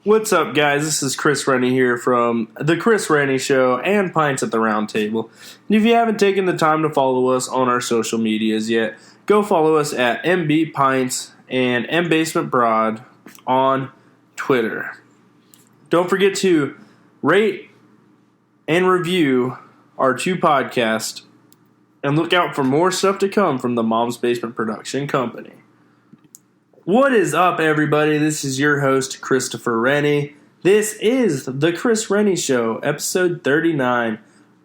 What's up, guys? This is Chris Renne here from the Chris Renne Show and Pints at the Round Table. And if you haven't taken the time to follow us on our social medias yet, go follow us at MB Pints and MBasement Broad on Twitter. Don't forget to rate and review our two podcasts, and look out for more stuff to come from the Mom's Basement Production Company. What is up, everybody? This is your host, Christopher Renne. This is the Chris Renne Show, episode 39,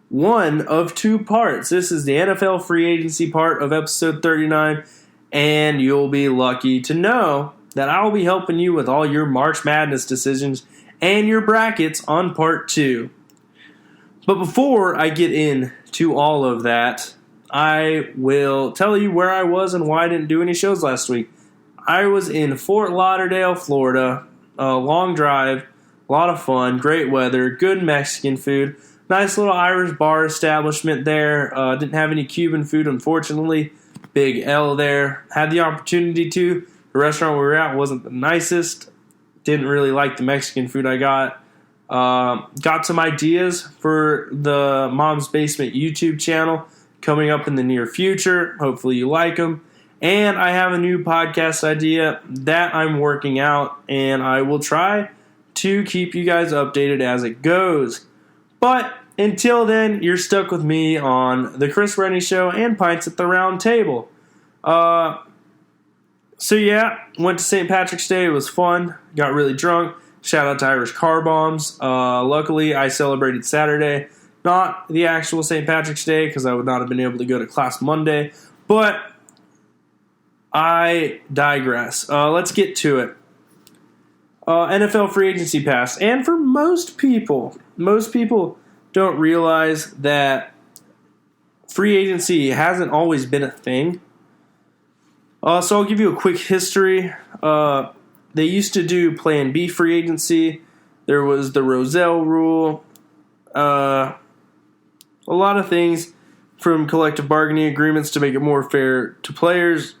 one of two parts. This is the NFL free agency part of episode 39, and you'll be lucky to know that I'll be helping you with all your March Madness decisions and your brackets on part 2. But before I get into all of that, I will tell you where I was and why I didn't do any shows last week. I was in Fort Lauderdale, Florida. A long drive, a lot of fun, great weather, good Mexican food, nice little Irish bar establishment there. Didn't have any Cuban food, unfortunately. Big L there. Had the opportunity to. The restaurant we were at wasn't the nicest. Didn't really like the Mexican food I got. Got some ideas for the Mom's Basement YouTube channel coming up in the near future. Hopefully you like them. And I have a new podcast idea that I'm working out, and I will try to keep you guys updated as it goes. But until then, you're stuck with me on the Chris Renne Show and Pints at the Round Table. Went to St. Patrick's Day. It was fun. Got really drunk. Shout out to Irish Car Bombs. Luckily, I celebrated Saturday, not the actual St. Patrick's Day, because I would not have been able to go to class Monday. But I digress. Let's get to it. NFL free agency passed. And for most people don't realize that free agency hasn't always been a thing. So I'll give you a quick history. They used to do Plan B free agency. There was the Rozelle rule. A lot of things, from collective bargaining agreements to make it more fair to players.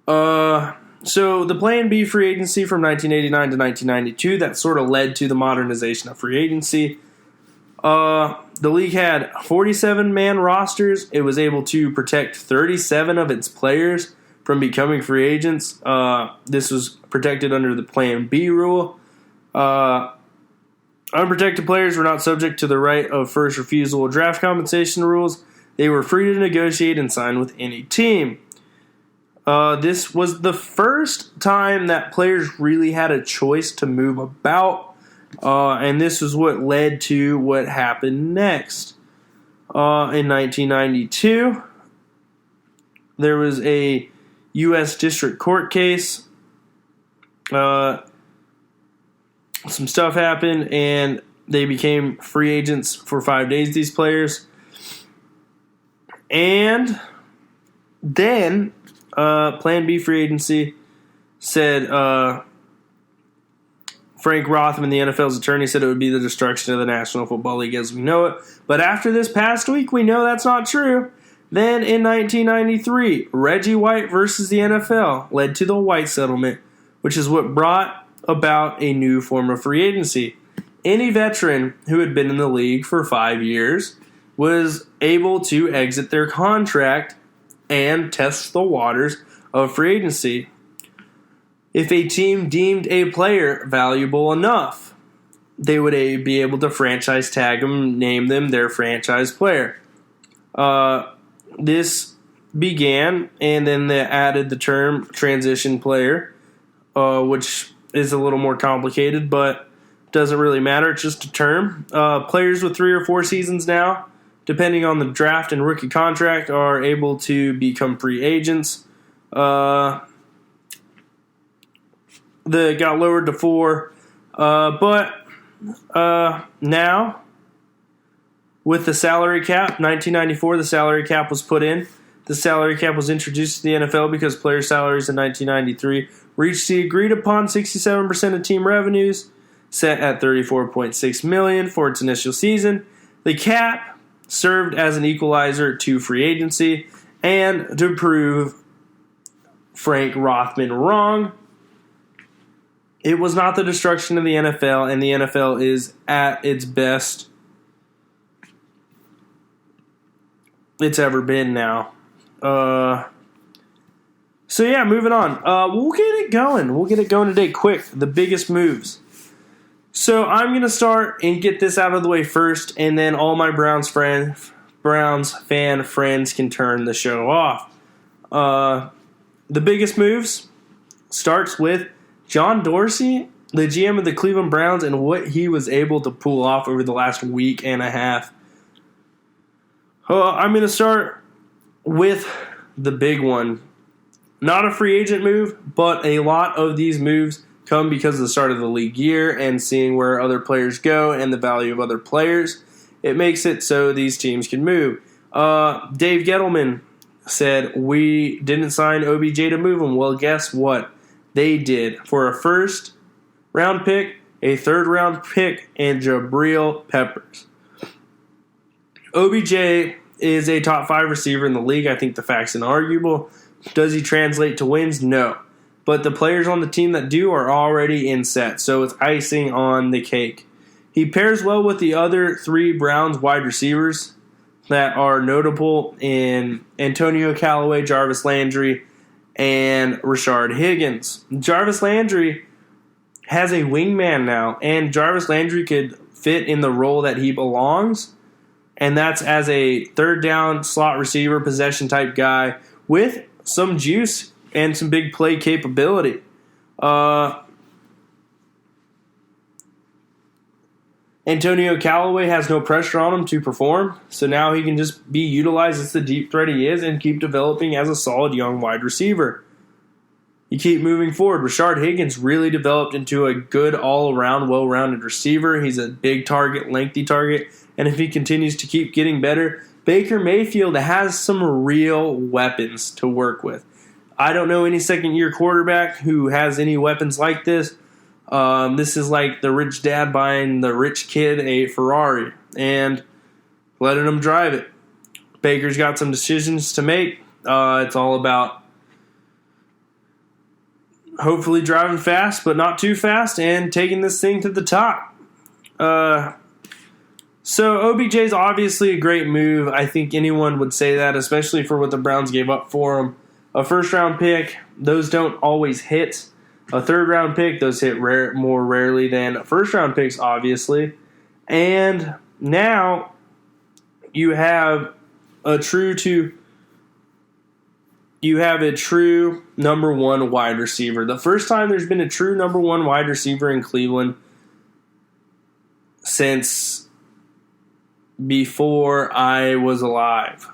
So the Plan B free agency from 1989 to 1992, that sort of led to the modernization of free agency. The league had 47-man rosters. It was able to protect 37 of its players from becoming free agents. This was protected under the Plan B rule. Unprotected players were not subject to the right of first refusal or draft compensation rules. They were free to negotiate and sign with any team. This was the first time that players really had a choice to move about, and this was what led to what happened next. In 1992, there was a U.S. District Court case. Some stuff happened, and they became free agents for 5 days, these players. And then Plan B free agency said Frank Rothman, the NFL's attorney, said it would be the destruction of the National Football League as we know it. But after this past week, we know that's not true. Then in 1993, Reggie White versus the NFL led to the White settlement, which is what brought about a new form of free agency. Any veteran who had been in the league for 5 years was able to exit their contract and test the waters of free agency. If a team deemed a player valuable enough, they would be able to franchise tag them, name them their franchise player. This began, and then they added the term transition player, which is a little more complicated, but doesn't really matter. It's just a term. Players with 3 or 4 seasons now, depending on the draft and rookie contract, are able to become free agents. They got lowered to 4. But now, with the salary cap, 1994, the salary cap was put in. The salary cap was introduced to the NFL because player salaries in 1993 reached the agreed-upon 67% of team revenues, set at $34.6 million for its initial season. The cap served as an equalizer to free agency, and to prove Frank Rothman wrong, it was not the destruction of the NFL, and the NFL is at its best it's ever been now. So yeah, moving on. We'll get it going. We'll get it going today quick. The biggest moves. So I'm going to start and get this out of the way first, and then all my Browns fan friends can turn the show off. The biggest moves starts with John Dorsey, the GM of the Cleveland Browns, and what he was able to pull off over the last week and a half. I'm going to start with the big one. Not a free agent move, but a lot of these moves come because of the start of the league year and seeing where other players go and the value of other players. It makes it so these teams can move. Dave Gettleman said, we didn't sign OBJ to move him. Well, guess what? They did. For a first-round pick, a third-round pick, and Jabril Peppers. OBJ is a top 5 receiver in the league. I think the fact's inarguable. Does he translate to wins? No. But the players on the team that do are already in set, so it's icing on the cake. He pairs well with the other 3 Browns wide receivers that are notable in Antonio Callaway, Jarvis Landry, and Rashard Higgins. Jarvis Landry has a wingman now, and Jarvis Landry could fit in the role that he belongs, and that's as a third down slot receiver, possession type guy with some juice and some big play capability. Antonio Callaway has no pressure on him to perform, so now he can just be utilized as the deep threat he is and keep developing as a solid young wide receiver. You keep moving forward. Rashard Higgins really developed into a good all-around, well-rounded receiver. He's a big target, lengthy target, and if he continues to keep getting better, Baker Mayfield has some real weapons to work with. I don't know any second-year quarterback who has any weapons like this. This is like the rich dad buying the rich kid a Ferrari and letting him drive it. Baker's got some decisions to make. It's all about hopefully driving fast, but not too fast, and taking this thing to the top. So OBJ is obviously a great move. I think anyone would say that, especially for what the Browns gave up for him. A first-round pick, those don't always hit. A third-round pick, those hit more rarely than first-round picks, obviously. And now you have a true number 1 wide receiver. The first time there's been a true number 1 wide receiver in Cleveland since before I was alive.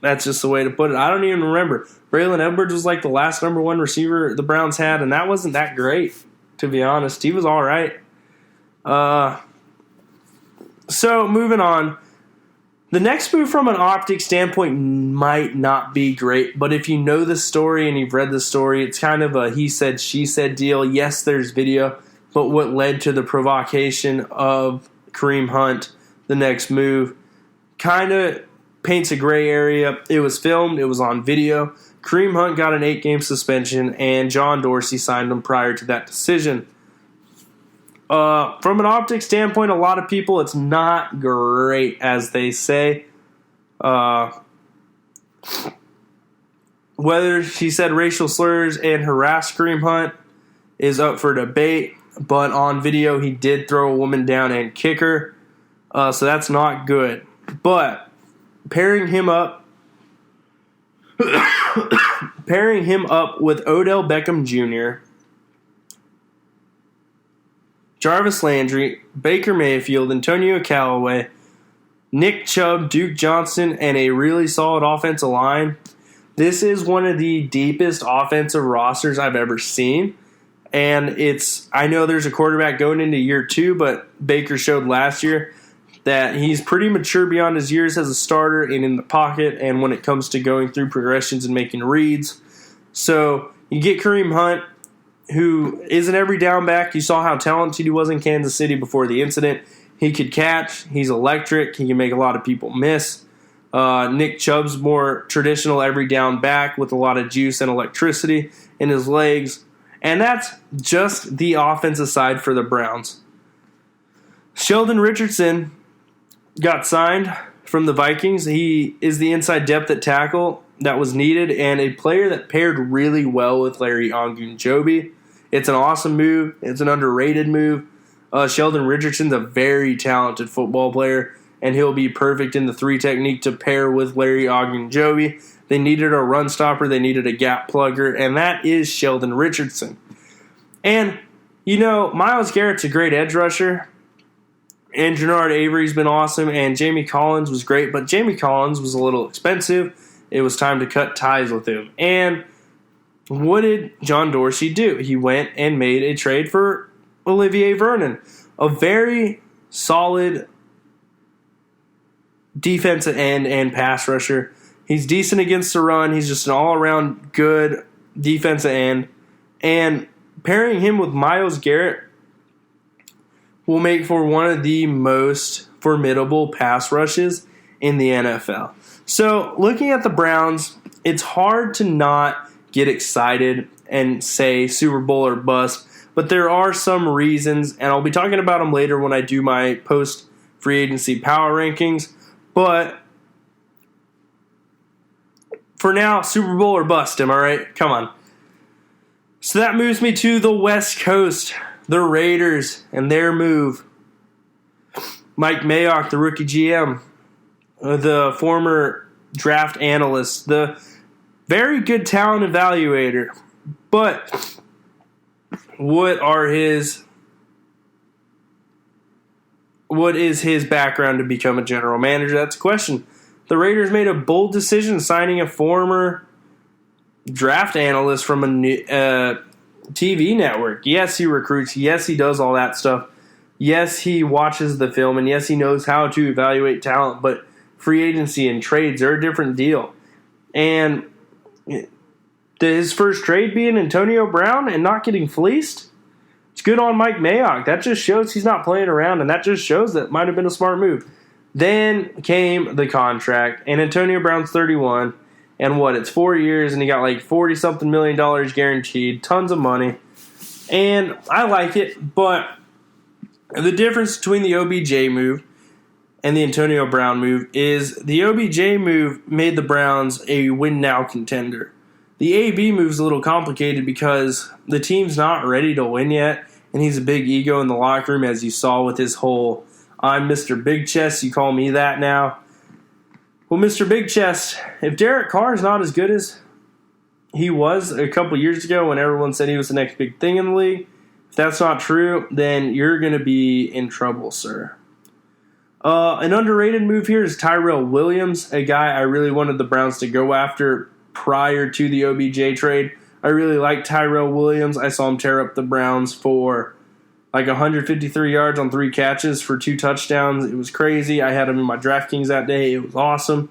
That's just the way to put it. I don't even remember. Braylon Edwards was like the last number 1 receiver the Browns had, and that wasn't that great, to be honest. He was all right. So, moving on. The next move from an optic standpoint might not be great, but if you know the story and you've read the story, it's kind of a he said, she said deal. Yes, there's video, but what led to the provocation of Kareem Hunt, the next move, kind of paints a gray area. It was filmed. It was on video. Kareem Hunt got an 8-game suspension, and John Dorsey signed him prior to that decision. From an optics standpoint, a lot of people, it's not great, as they say. Whether he said racial slurs and harassed Kareem Hunt is up for debate, but on video he did throw a woman down and kick her, so that's not good. But pairing him up with Odell Beckham Jr., Jarvis Landry, Baker Mayfield, Antonio Callaway, Nick Chubb, Duke Johnson, and a really solid offensive line. This is one of the deepest offensive rosters I've ever seen. And I know there's a quarterback going into year 2, but Baker showed last year that he's pretty mature beyond his years as a starter and in the pocket and when it comes to going through progressions and making reads. So you get Kareem Hunt, who is an every down back. You saw how talented he was in Kansas City before the incident. He could catch. He's electric. He can make a lot of people miss. Nick Chubb's more traditional every down back with a lot of juice and electricity in his legs. And that's just the offensive side for the Browns. Sheldon Richardson got signed from the Vikings. He is the inside depth at tackle that was needed and a player that paired really well with Larry Ogunjobi. It's an awesome move. It's an underrated move. Sheldon Richardson's a very talented football player, and he'll be perfect in the 3 technique to pair with Larry Ogunjobi. They needed a run stopper. They needed a gap plugger, and that is Sheldon Richardson. And, Myles Garrett's a great edge rusher, and Jernard Avery's been awesome, and Jamie Collins was great, but Jamie Collins was a little expensive. It was time to cut ties with him. And what did John Dorsey do? He went and made a trade for Olivier Vernon, a very solid defensive end and pass rusher. He's decent against the run. He's just an all-around good defensive end. And pairing him with Myles Garrett will make for one of the most formidable pass rushes in the NFL. So, looking at the Browns, it's hard to not get excited and say Super Bowl or bust, but there are some reasons, and I'll be talking about them later when I do my post-free agency power rankings. But for now, Super Bowl or bust, am I right? Come on. So that moves me to the West Coast, the Raiders, and their move. Mike Mayock, the rookie GM, the former draft analyst, the very good talent evaluator. But what is his background to become a general manager? That's a question. The Raiders made a bold decision signing a former draft analyst from a TV network. Yes, he recruits. Yes, he does all that stuff. Yes, he watches the film. And yes, he knows how to evaluate talent. But free agency and trades are a different deal. And his first trade being Antonio Brown and not getting fleeced, it's good on Mike Mayock. That just shows he's not playing around, and that just shows that might have been a smart move. Then came the contract, and Antonio Brown's 31, and it's 4 years, and he got like $40-something million guaranteed, tons of money, and I like it, but the difference between the OBJ move and the Antonio Brown move is the OBJ move made the Browns a win-now contender. The AB move's a little complicated because the team's not ready to win yet, and he's a big ego in the locker room, as you saw with his whole, I'm Mr. Big Chest, you call me that now. Well, Mr. Big Chest, if Derek Carr is not as good as he was a couple years ago when everyone said he was the next big thing in the league, if that's not true, then you're going to be in trouble, sir. An underrated move here is Tyrell Williams, a guy I really wanted the Browns to go after prior to the OBJ trade. I really like Tyrell Williams. I saw him tear up the Browns for like 153 yards on 3 catches for 2 touchdowns. It was crazy. I had him in my DraftKings that day. It was awesome.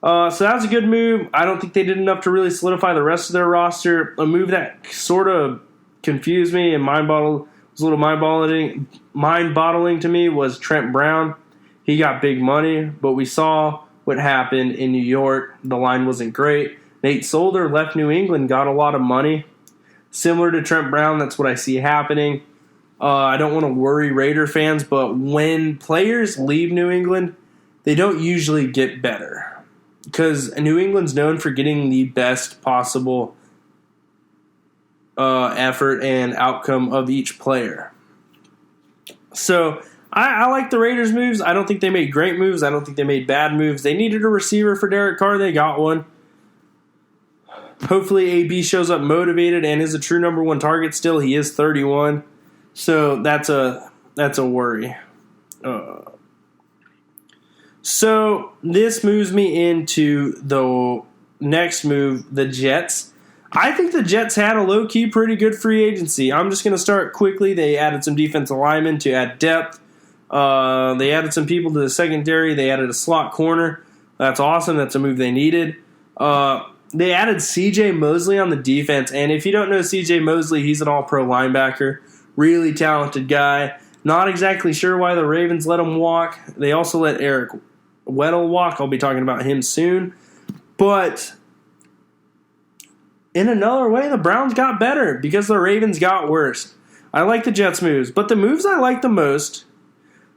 So that was a good move. I don't think they did enough to really solidify the rest of their roster. A move that sort of confused me and was a little mind-boggling to me was Trent Brown. He got big money, but we saw what happened in New York. The line wasn't great. Nate Solder left New England, got a lot of money. Similar to Trent Brown, that's what I see happening. I don't want to worry Raider fans, but when players leave New England, they don't usually get better. Because New England's known for getting the best possible effort and outcome of each player. So I like the Raiders' moves. I don't think they made great moves. I don't think they made bad moves. They needed a receiver for Derek Carr. They got one. Hopefully AB shows up motivated and is a true number 1 target still. He is 31. So that's a worry. So this moves me into the next move, the Jets. I think the Jets had a low-key pretty good free agency. I'm just going to start quickly. They added some defensive linemen to add depth. They added some people to the secondary. They added a slot corner. That's awesome. That's a move they needed. They added C.J. Mosley on the defense. And if you don't know C.J. Mosley, he's an all-pro linebacker. Really talented guy. Not exactly sure why the Ravens let him walk. They also let Eric Weddle walk. I'll be talking about him soon. But in another way, the Browns got better because the Ravens got worse. I like the Jets' moves, but the moves I like the most,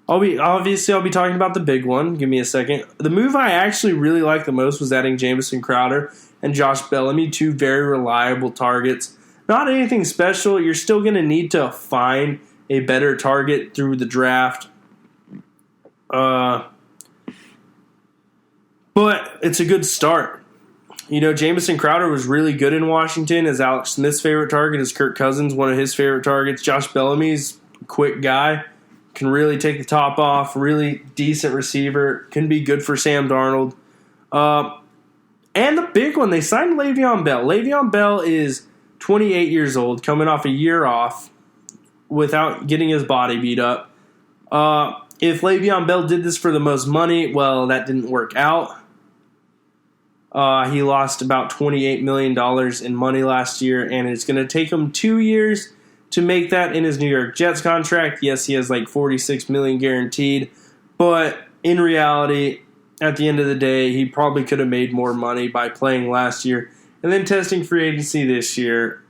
I'll be talking about the big one. Give me a second. The move I actually really liked the most was adding Jamison Crowder and Josh Bellamy, two very reliable targets. Not anything special. You're still going to need to find a better target through the draft. But it's a good start. You know, Jamison Crowder was really good in Washington as Alex Smith's favorite target, as Kirk Cousins, one of his favorite targets. Josh Bellamy's a quick guy, can really take the top off, really decent receiver, can be good for Sam Darnold. And the big one, they signed Le'Veon Bell. Le'Veon Bell is 28 years old, coming off a year off without getting his body beat up. If Le'Veon Bell did this for the most money, well, that didn't work out. He lost about $28 million in money last year, and it's going to take him 2 years to make that in his New York Jets contract. Yes, he has like $46 million guaranteed, but in reality, at the end of the day, he probably could have made more money by playing last year and then testing free agency this year.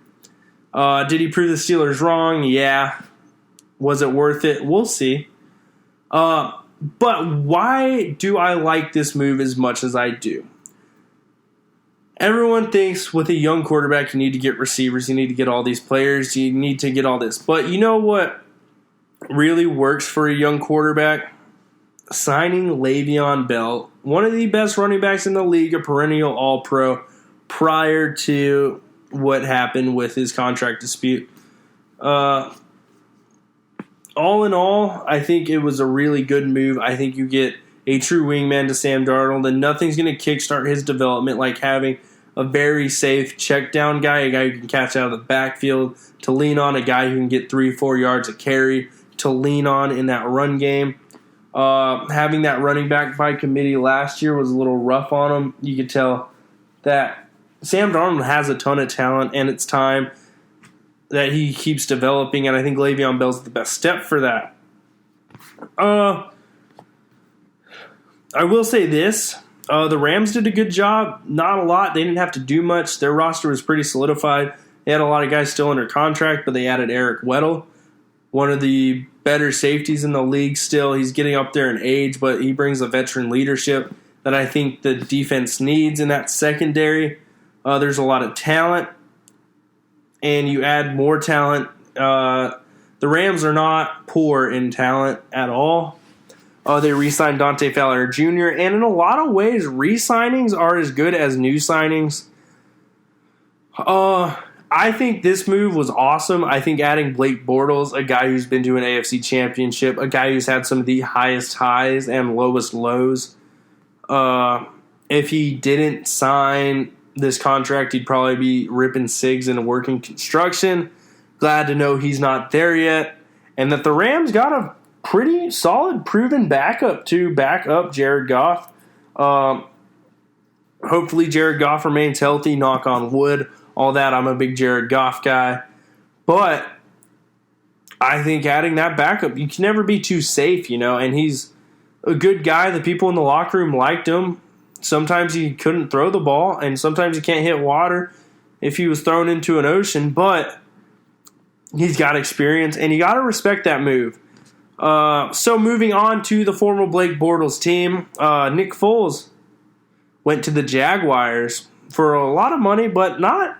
Did he prove the Steelers wrong? Yeah. Was it worth it? We'll see. But why do I like this move as much as I do? Everyone thinks with a young quarterback, you need to get receivers, you need to get all these players, you need to get all this. But you know what really works for a young quarterback? Signing Le'Veon Bell, one of the best running backs in the league, a perennial All-Pro, prior to what happened with his contract dispute. All in all, I think it was a really good move. I think you get a true wingman to Sam Darnold, and nothing's going to kickstart his development like having a very safe check down guy, a guy who can catch out of the backfield, to lean on, a guy who can get 3-4 yards a carry, to lean on in that run game. Having that running back by committee last year was a little rough on him. You could tell that Sam Darnold has a ton of talent, and it's time that he keeps developing, and I think Le'Veon Bell's the best step for that. I will say this. The Rams did a good job. Not a lot. They didn't have to do much. Their roster was pretty solidified. They had a lot of guys still under contract, but they added Eric Weddle, one of the better safeties in the league still. He's getting up there in age, but he brings a veteran leadership that I think the defense needs in that secondary. There's a lot of talent, and you add more talent. The Rams are not poor in talent at all. They re-signed Dante Fowler Jr., and in a lot of ways, re-signings are as good as new signings. I think this move was awesome. I think adding Blake Bortles, a guy who's been to an AFC championship, a guy who's had some of the highest highs and lowest lows. If he didn't sign this contract, he'd probably be ripping cigs and working construction. Glad to know he's not there yet. And that the Rams got a pretty solid, proven backup to back up Jared Goff. Hopefully Jared Goff remains healthy, knock on wood, all that. I'm a big Jared Goff guy. But I think adding that backup, you can never be too safe, you know, and he's a good guy. The people in the locker room liked him. Sometimes he couldn't throw the ball, and sometimes he can't hit water if he was thrown into an ocean, but he's got experience, and you got to respect that move. So moving on to the former Blake Bortles team, Nick Foles went to the Jaguars for a lot of money, but not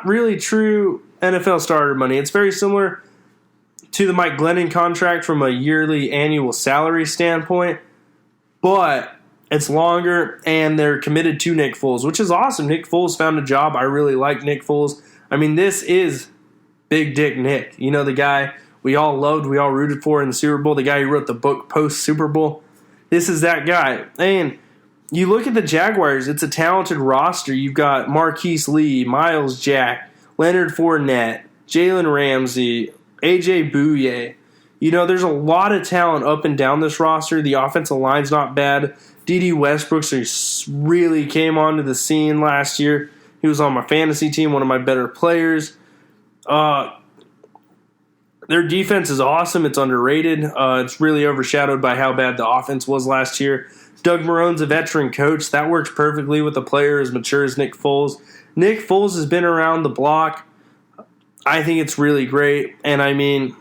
really true NFL starter money. It's very similar to the Mike Glennon contract from a yearly annual salary standpoint, but it's longer, and they're committed to Nick Foles, which is awesome. Nick Foles found a job. I really like Nick Foles. I mean, this is Big Dick Nick. You know, the guy we all loved, we all rooted for in the Super Bowl, the guy who wrote the book post-Super Bowl. This is that guy. And you look at the Jaguars, it's a talented roster. You've got Marquise Lee, Myles Jack, Leonard Fournette, Jalen Ramsey, A.J. Bouye. You know, there's a lot of talent up and down this roster. The offensive line's not bad. D.D. Westbrook really came onto the scene last year. He was on my fantasy team, one of my better players. Their defense is awesome. It's underrated. It's really overshadowed by how bad the offense was last year. Doug Marrone's a veteran coach. That works perfectly with a player as mature as Nick Foles. Nick Foles has been around the block. I think it's really great. And, I mean,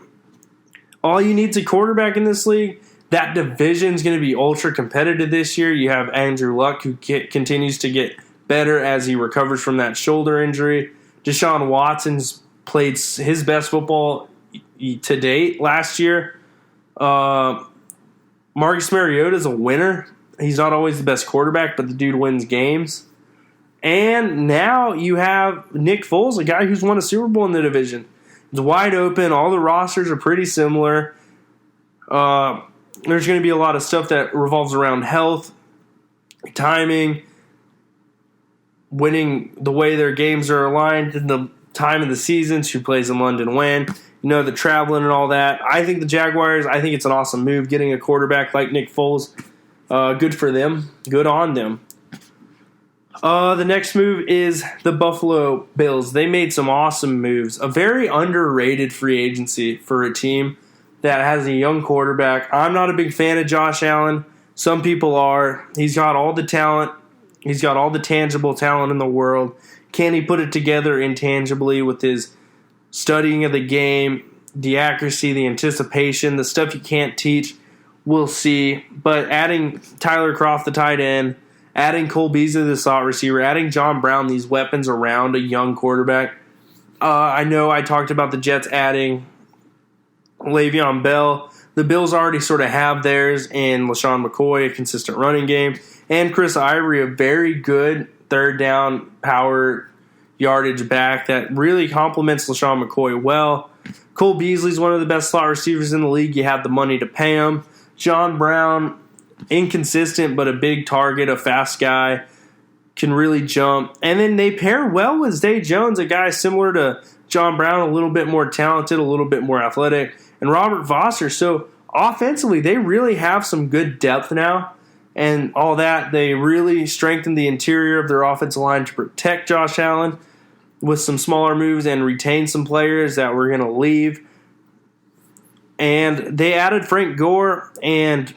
all you need is a quarterback in this league. That division is going to be ultra competitive this year. You have Andrew Luck, who continues to get better as he recovers from that shoulder injury. Deshaun Watson's played his best football to date last year. Marcus Mariota is a winner. He's not always the best quarterback, but the dude wins games. And now you have Nick Foles, a guy who's won a Super Bowl in the division. It's wide open. All the rosters are pretty similar. There's going to be a lot of stuff that revolves around health, timing, winning the way their games are aligned, and the time of the seasons, who plays in London when, the traveling and all that. I think the Jaguars, I think it's an awesome move, getting a quarterback like Nick Foles. Good for them. Good on them. The next move is the Buffalo Bills. They made some awesome moves. A very underrated free agency for a team that has a young quarterback. I'm not a big fan of Josh Allen. Some people are. He's got all the talent. He's got all the tangible talent in the world. Can he put it together intangibly with his studying of the game, the accuracy, the anticipation, the stuff you can't teach? We'll see. But adding Tyler Kroft, the tight end, adding Cole Beasley, the slot receiver, adding John Brown, these weapons around a young quarterback. I know I talked about the Jets adding Le'Veon Bell. The Bills already sort of have theirs in LaShawn McCoy, a consistent running game, and Chris Ivory, a very good third down power yardage back that really complements LaShawn McCoy well. Cole Beasley's one of the best slot receivers in the league. You have the money to pay him. John Brown, inconsistent but a big target, a fast guy, can really jump. And then they pair well with Zay Jones, a guy similar to John Brown, a little bit more talented, a little bit more athletic, and Robert Foster. So offensively, they really have some good depth now. And all that, they really strengthened the interior of their offensive line to protect Josh Allen with some smaller moves and retain some players that were going to leave. And they added Frank Gore, and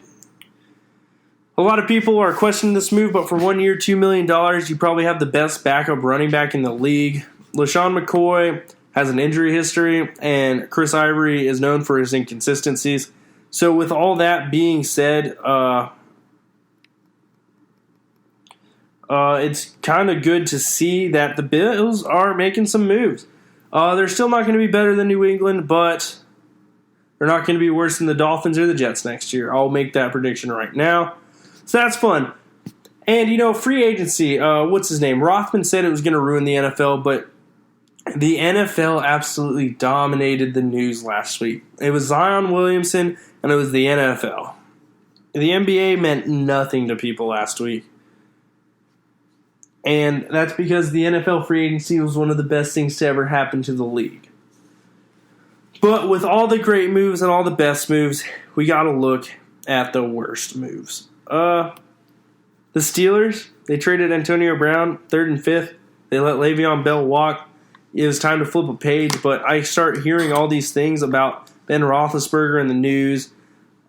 a lot of people are questioning this move, but for 1 year, $2 million, you probably have the best backup running back in the league. LaShawn McCoy has an injury history, and Chris Ivory is known for his inconsistencies. So with all that being said, it's kind of good to see that the Bills are making some moves. They're still not going to be better than New England, but they're not going to be worse than the Dolphins or the Jets next year. I'll make that prediction right now. So that's fun. And, free agency, what's his name? Rothman said it was going to ruin the NFL, but the NFL absolutely dominated the news last week. It was Zion Williamson, and it was the NFL. The NBA meant nothing to people last week. And that's because the NFL free agency was one of the best things to ever happen to the league. But with all the great moves and all the best moves, we got to look at the worst moves. The Steelers, they traded Antonio Brown, 3rd and 5th. They let Le'Veon Bell walk. It was time to flip a page, but I start hearing all these things about Ben Roethlisberger in the news,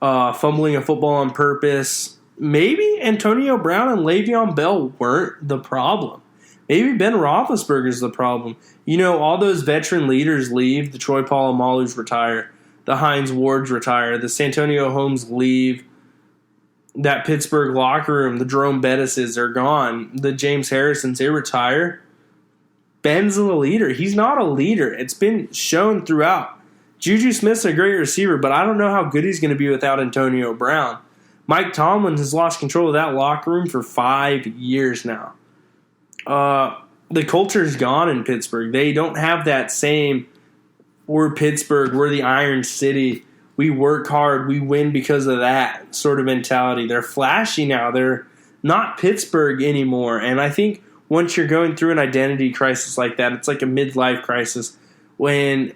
fumbling a football on purpose. Maybe Antonio Brown and Le'Veon Bell weren't the problem. Maybe Ben Roethlisberger's the problem. All those veteran leaders leave. The Troy Polamalu's retire. The Hines Wards retire. The Santonio Holmes leave. That Pittsburgh locker room, the Jerome Bettises are gone. The James Harrisons, they retire. Ben's the leader. He's not a leader. It's been shown throughout. Juju Smith's a great receiver, but I don't know how good he's going to be without Antonio Brown. Mike Tomlin has lost control of that locker room for 5 years now. The culture's gone in Pittsburgh. They don't have that same, we're Pittsburgh, we're the Iron City, we work hard, we win because of that sort of mentality. They're flashy now. They're not Pittsburgh anymore. And I think once you're going through an identity crisis like that, it's like a midlife crisis when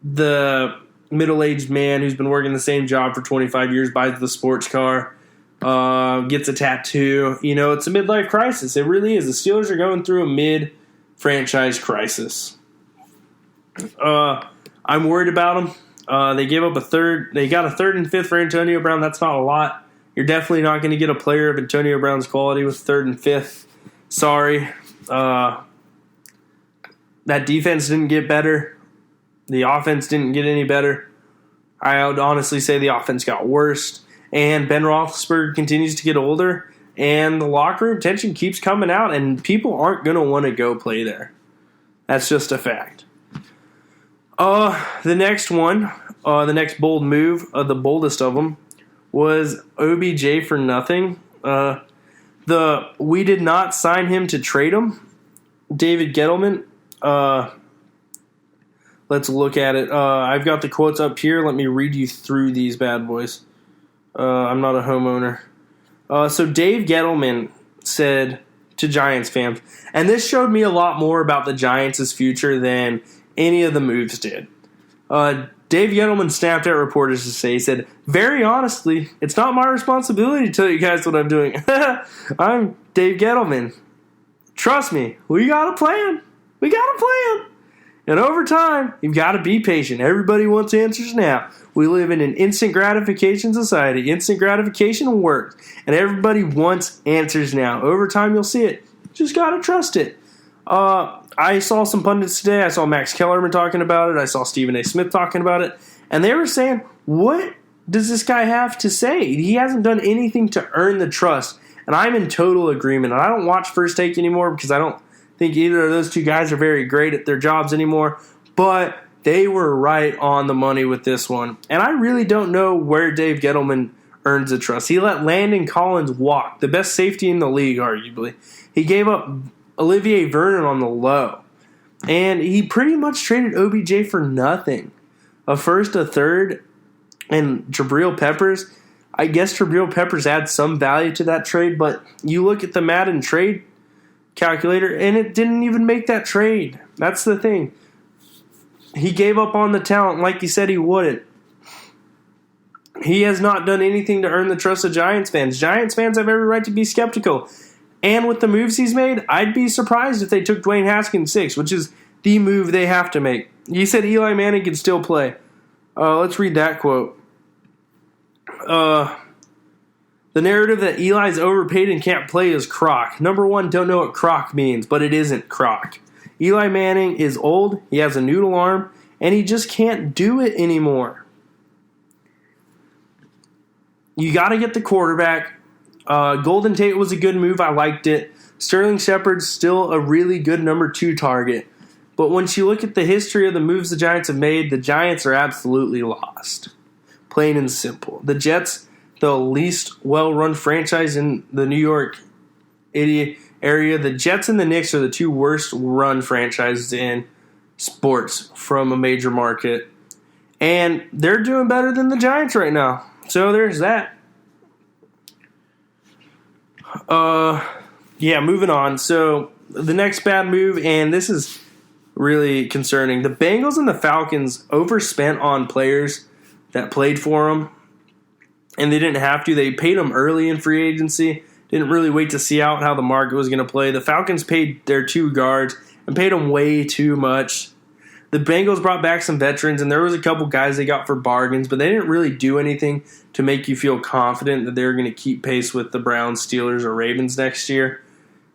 the middle-aged man who's been working the same job for 25 years buys the sports car, gets a tattoo. It's a midlife crisis. It really is. The Steelers are going through a mid-franchise crisis. I'm worried about them. They gave up a third. They got a third and fifth for Antonio Brown. That's not a lot. You're definitely not going to get a player of Antonio Brown's quality with third and fifth. Sorry. That defense didn't get better. The offense didn't get any better. I would honestly say the offense got worse. And Ben Roethlisberger continues to get older. And the locker room tension keeps coming out. And people aren't going to want to go play there. That's just a fact. The next one, the next bold move, the boldest of them, was OBJ for nothing. We did not sign him to trade him. David Gettleman. Let's look at it. I've got the quotes up here. Let me read you through these bad boys. I'm not a homeowner. So Dave Gettleman said to Giants fans, and this showed me a lot more about the Giants' future than any of the moves did. Dave Gettleman snapped at reporters to say, he said, very honestly, it's not my responsibility to tell you guys what I'm doing. I'm Dave Gettleman. Trust me, we got a plan. We got a plan. And over time, you've got to be patient. Everybody wants answers now. We live in an instant gratification society. Instant gratification works. And everybody wants answers now. Over time, you'll see it. Just got to trust it. I saw some pundits today. I saw Max Kellerman talking about it. I saw Stephen A. Smith talking about it. And they were saying, what does this guy have to say? He hasn't done anything to earn the trust. And I'm in total agreement. And I don't watch First Take anymore because I don't think either of those two guys are very great at their jobs anymore. But they were right on the money with this one. And I really don't know where Dave Gettleman earns the trust. He let Landon Collins walk, the best safety in the league, arguably. He gave up Olivier Vernon on the low. And he pretty much traded OBJ for nothing. A first, a third, and Jabril Peppers. I guess Jabril Peppers adds some value to that trade, but you look at the Madden trade calculator, and it didn't even make that trade. That's the thing. He gave up on the talent like he said he wouldn't. He has not done anything to earn the trust of Giants fans. Giants fans have every right to be skeptical. And with the moves he's made, I'd be surprised if they took Dwayne Haskins 6, which is the move they have to make. He said Eli Manning can still play. Let's read that quote. The narrative that Eli's overpaid and can't play is crock. Number one, don't know what crock means, but it isn't crock. Eli Manning is old, he has a noodle arm, and he just can't do it anymore. You got to get the quarterback. Golden Tate was a good move. I liked it. Sterling Shepard's still a really good number 2 target. But once you look at the history of the moves the Giants have made, the Giants are absolutely lost. Plain and simple. The Jets, the least well-run franchise in the New York area. The Jets and the Knicks are the 2 worst-run franchises in sports from a major market. And they're doing better than the Giants right now. So there's that. Moving on. So the next bad move, and this is really concerning. The Bengals and the Falcons overspent on players that played for them, and they didn't have to. They paid them early in free agency. Didn't really wait to see out how the market was going to play. The Falcons paid their 2 guards and paid them way too much. The Bengals brought back some veterans, and there was a couple guys they got for bargains, but they didn't really do anything to make you feel confident that they were going to keep pace with the Browns, Steelers, or Ravens next year.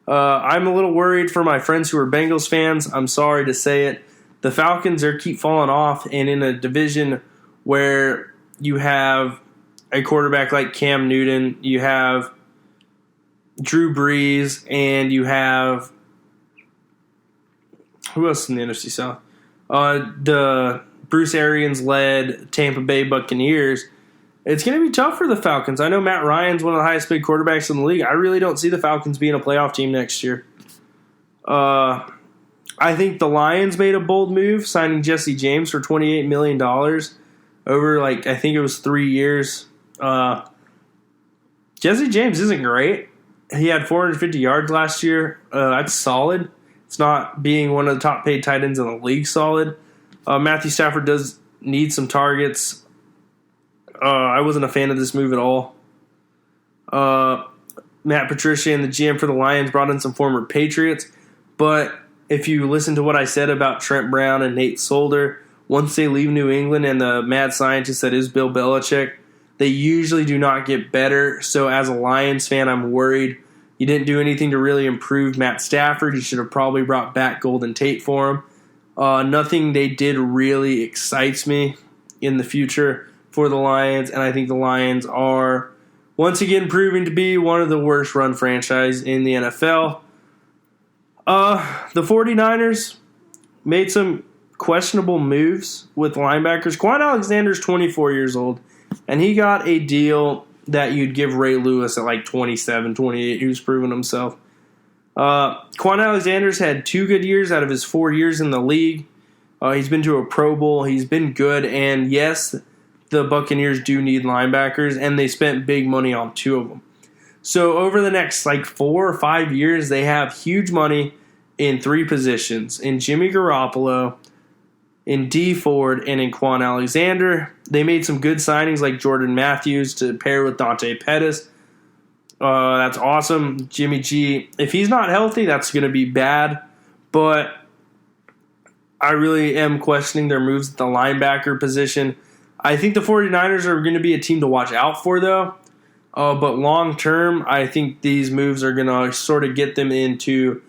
I'm a little worried for my friends who are Bengals fans. I'm sorry to say it. The Falcons keep falling off, and in a division where you have a quarterback like Cam Newton, you have Drew Brees, and you have who else in the NFC South? The Bruce Arians-led Tampa Bay Buccaneers. It's going to be tough for the Falcons. I know Matt Ryan's one of the highest paid quarterbacks in the league. I really don't see the Falcons being a playoff team next year. I think the Lions made a bold move, signing Jesse James for $28 million over, I think it was 3 years. Jesse James isn't great. He had 450 yards last year. That's solid. It's not being one of the top paid tight ends in the league solid. Matthew Stafford does need some targets. I wasn't a fan of this move at all. Matt Patricia and the GM for the Lions brought in some former Patriots. But if you listen to what I said about Trent Brown and Nate Solder, once they leave New England and the mad scientist that is Bill Belichick, they usually do not get better. So as a Lions fan, I'm worried. You didn't do anything to really improve Matt Stafford. You should have probably brought back Golden Tate for him. Nothing they did really excites me in the future for the Lions, and I think the Lions are once again proving to be one of the worst run franchise in the NFL. The 49ers made some questionable moves with linebackers. Quan Alexander's 24 years old, and he got a deal that you'd give Ray Lewis at like 27, 28, who's proven himself. Quan Alexander's had 2 good years out of his 4 years in the league. He's been to a Pro Bowl. He's been good, and yes, the Buccaneers do need linebackers, and they spent big money on 2 of them. So over the next like 4 or 5 years, they have huge money in 3 positions, in Jimmy Garoppolo, in Dee Ford, and in Quan Alexander. They made some good signings like Jordan Matthews to pair with Dante Pettis. That's awesome. Jimmy G, if he's not healthy, that's going to be bad. But I really am questioning their moves at the linebacker position. I think the 49ers are going to be a team to watch out for, though. But long term, I think these moves are going to sort of get them into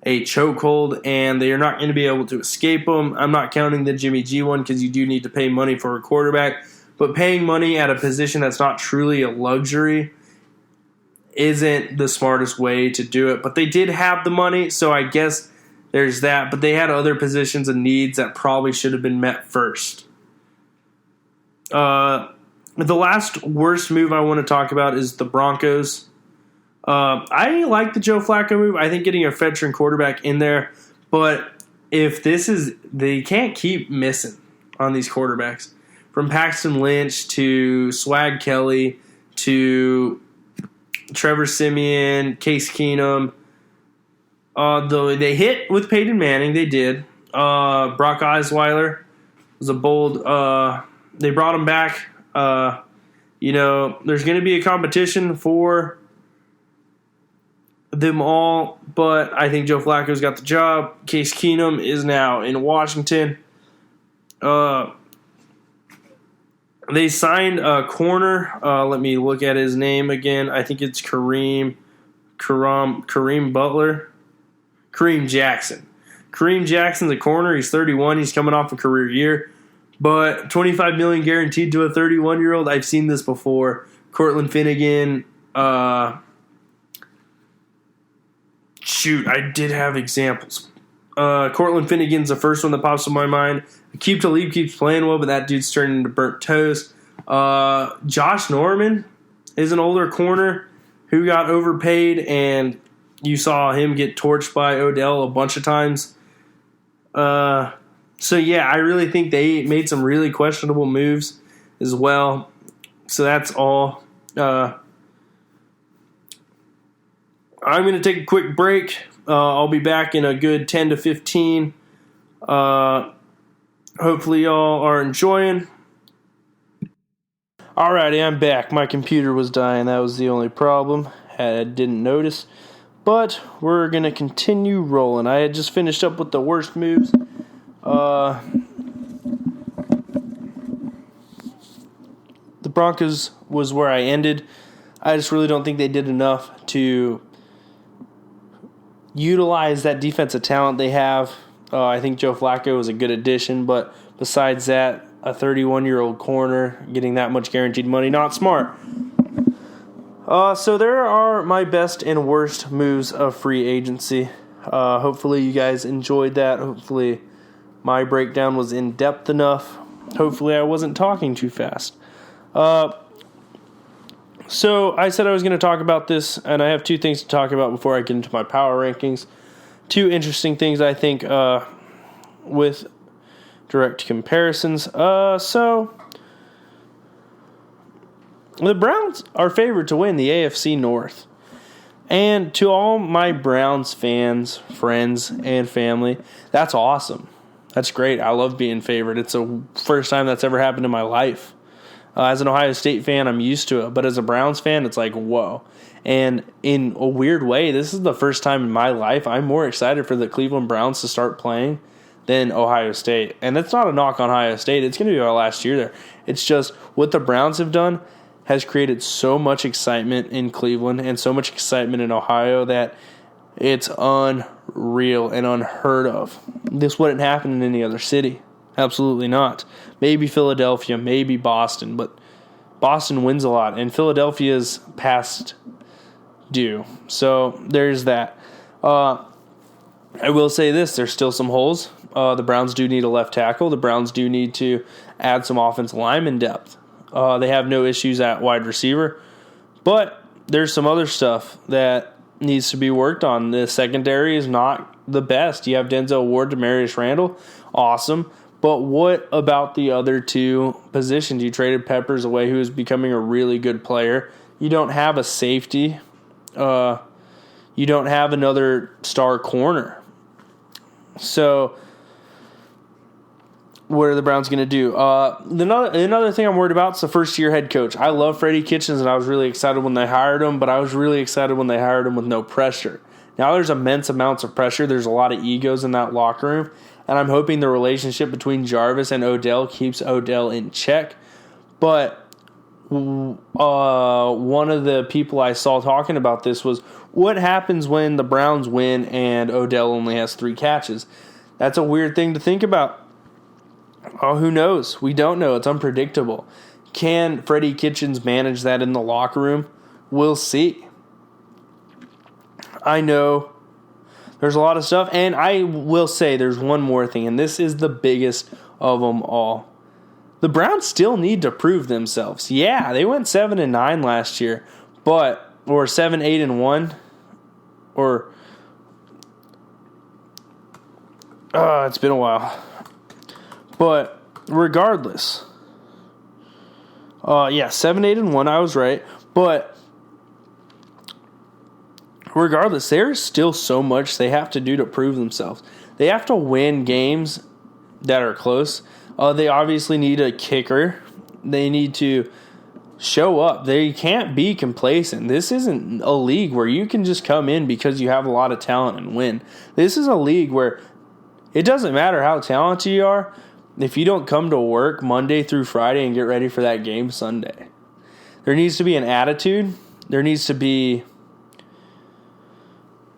a chokehold, and they are not going to be able to escape them. I'm not counting the Jimmy G one because you do need to pay money for a quarterback. But paying money at a position that's not truly a luxury isn't the smartest way to do it. But they did have the money, so I guess there's that. But they had other positions and needs that probably should have been met first. The last worst move I want to talk about is the Broncos. I like the Joe Flacco move. I think getting a veteran quarterback in there. But if this is, they can't keep missing on these quarterbacks. From Paxton Lynch to Swag Kelly to Trevor Siemian, Case Keenum. Though they hit with Peyton Manning, they did. Brock Osweiler was a bold. They brought him back. There's going to be a competition for them all, but I think Joe Flacco's got the job. Case Keenum is now in Washington. They signed a corner. Let me look at his name again. I think it's Kareem Jackson. Kareem Jackson's a corner. He's 31. He's coming off a career year. But $25 million guaranteed to a 31-year-old. I've seen this before. Cortland Finnegan. I did have examples. Cortland Finnegan's the first one that pops in my mind. Aqib Talib keeps playing well, but that dude's turning into burnt toast. Josh Norman is an older corner who got overpaid, and you saw him get torched by Odell a bunch of times. So, yeah, I really think they made some really questionable moves as well. So that's all. I'm going to take a quick break. I'll be back in a good 10 to 15. Hopefully y'all are enjoying. Alrighty, I'm back. My computer was dying. That was the only problem. I didn't notice. But we're going to continue rolling. I had just finished up with the worst moves. The Broncos was where I ended. I just really don't think they did enough to utilize that defensive talent they have. I think Joe Flacco was a good addition, but besides that, a 31-year-old corner getting that much guaranteed money, not smart. So there are my best and worst moves of free agency. Hopefully you guys enjoyed that. Hopefully my breakdown was in-depth enough. Hopefully I wasn't talking too fast. So I said I was going to talk about this, and I have 2 things to talk about before I get into my power rankings. 2 interesting things, I think, with direct comparisons. So the Browns are favored to win the AFC North. And to all my Browns fans, friends, and family, that's awesome. That's great. I love being favored. It's the first time that's ever happened in my life. As an Ohio State fan, I'm used to it. But as a Browns fan, it's like, whoa. And in a weird way, this is the first time in my life I'm more excited for the Cleveland Browns to start playing than Ohio State. And that's not a knock on Ohio State. It's going to be our last year there. It's just what the Browns have done has created so much excitement in Cleveland and so much excitement in Ohio that it's unreal and unheard of. This wouldn't happen in any other city. Absolutely not. Maybe Philadelphia, maybe Boston, but Boston wins a lot, and Philadelphia's past due. So there's that. I will say this, there's still some holes. The Browns do need a left tackle. The Browns do need to add some offensive lineman depth. They have no issues at wide receiver, but there's some other stuff that needs to be worked on. The secondary is not the best. You have Denzel Ward, Demarius Randall, awesome. But what about the other two positions? You traded Peppers away, who is becoming a really good player. You don't have a safety. You don't have another star corner. So what are the Browns going to do? Another thing I'm worried about is the first-year head coach. I love Freddie Kitchens, and I was really excited when they hired him, but I was really excited when they hired him with no pressure. Now there's immense amounts of pressure. There's a lot of egos in that locker room, and I'm hoping the relationship between Jarvis and Odell keeps Odell in check. But one of the people I saw talking about this was, what happens when the Browns win and Odell only has 3 catches? That's a weird thing to think about. Oh, who knows? We don't know. It's unpredictable. Can Freddie Kitchens manage that in the locker room? We'll see. I know there's a lot of stuff, and I will say there's one more thing, and this is the biggest of them all. The Browns still need to prove themselves. Yeah, they went 7-9 last year, or 7-8-1, or it's been a while. But regardless, 7-8-1, I was right. But regardless, there's still so much they have to do to prove themselves. They have to win games that are close. They obviously need a kicker. They need to show up. They can't be complacent. This isn't a league where you can just come in because you have a lot of talent and win. This is a league where it doesn't matter how talented you are. If you don't come to work Monday through Friday and get ready for that game Sunday, there needs to be an attitude. There needs to be